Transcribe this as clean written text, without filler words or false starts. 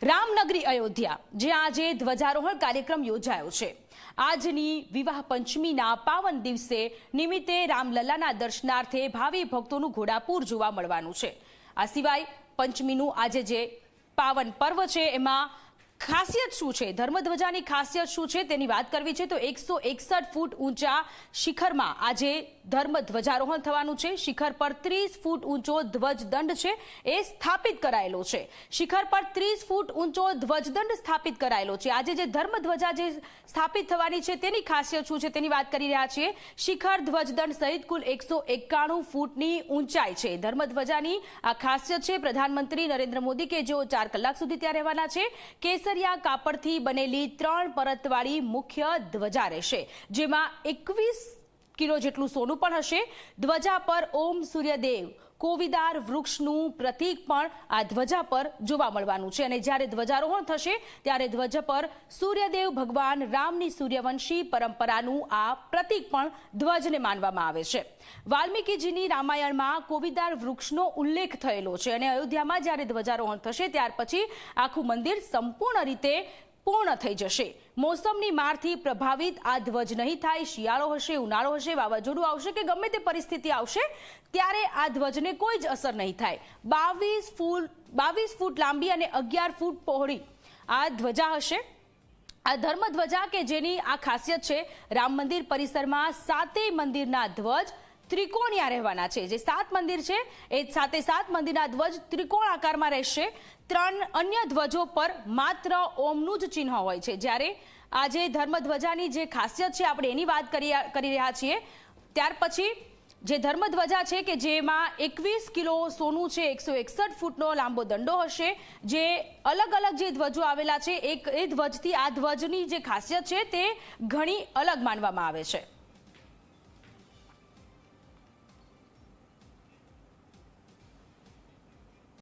રામનગરી અયોધ્યા, જ્યાં આજે ધ્વજારોહણ કાર્યક્રમ યોજાયો છે। આજની વિવાહ પંચમીના પાવન દિવસે નિમિત્તે રામલલ્લાના દર્શનાર્થે ભાવિ ભક્તોનું ઘોડાપૂર જોવા મળવાનું છે। આ સિવાય પંચમીનું આજે જે પાવન પર્વ છે એમાં ખાસિયત શું છે, ધર્મધ્વજાની ખાસિયત શું છે તેની વાત કરવી છે તો 161 ફૂટ ઊંચા શિખરમાં આજે ધર્મધ્વજારોહણ થવાનું છે। શિખર પર 30 ફૂટ ઊંચો ધ્વજદંડ છે એ સ્થાપિત કરાયેલો છે। શિખર પર 30 ફૂટ ઊંચો ધ્વજદંડ સ્થાપિત કરાયેલો છે। આજે જે ધર્મધ્વજા જે સ્થાપિત થવાની છે તેની ખાસિયત શું છે તેની વાત કરી રહ્યા છીએ। શિખર ધ્વજદંડ સહિત કુલ 191 ફૂટની ઊંચાઈ છે। ધર્મધ્વજાની આ ખાસિયત છે। પ્રધાનમંત્રી નરેન્દ્ર મોદી કે જેઓ 4 કલાક સુધી ત્યાં રહેવાના છે, કેસરિયા કાપડથી બનેલી 3 પરતવાળી મુખ્ય ધ્વજા રહેશે, જેમાં 21 કિલો જેટલું સોનું પણ હશે। ધ્વજા પર ઓમ સૂર્યદેવ કોવિદાર વૃક્ષનું પ્રતીક પણ આ ધ્વજા પર જોવા મળવાનું છે। અને જ્યારે ધ્વજારોહણ થશે ત્યારે ધ્વજ પર સૂર્યદેવ ભગવાન રામની સૂર્યવંશી પરંપરાનું આ પ્રતીક પણ ધ્વજને માનવામાં આવે છે। વાલ્મીકીજીની રામાયણમાં કોવિદાર વૃક્ષનો ઉલ્લેખ થયેલો છે અને અયોધ્યામાં જ્યારે ધ્વજારોહણ થશે ત્યાર પછી આખું મંદિર સંપૂર્ણ રીતે પૂર્ણ થઈ જશે। મોસમની મારથી પ્રભાવિત આ ધ્વજ નહીં થાય। શિયાળો હશે, ઉનાળો હશે, વાવાઝોડું આવશે કે ગમે તે પરિસ્થિતિ આવશે ત્યારે આ ધ્વજને કોઈ જ અસર નહીં થાય। 22 ફૂટ લાંબી અને 11 ફૂટ પહોળી આ ધ્વજા હશે। આ ધર્મધ્વજા કે જેની આ ખાસિયત છે, રામ મંદિર પરિસરમાં 7 મંદિરના ધ્વજ ત્રિકોણિયા રહેવાના છે। જે 7 મંદિર છે એ 7 મંદિરના ધ્વજ ત્રિકોણ આકારમાં રહેશે। 3 અન્ય ધ્વજો પર માત્ર ઓમનું જ ચિહ્ન હોય છે। જ્યારે આજે ધર્મધ્વજાની જે ખાસિયત છે આપણે એની વાત કરી રહ્યા છીએ। ત્યાર પછી જે ધર્મધ્વજા છે કે જેમાં 21 કિલો સોનું છે, 161 ફૂટનો લાંબો દંડો હશે। જે અલગ અલગ જે ધ્વજો આવેલા છે એ ધ્વજથી આ ધ્વજની જે ખાસિયત છે તે ઘણી અલગ માનવામાં આવે છે।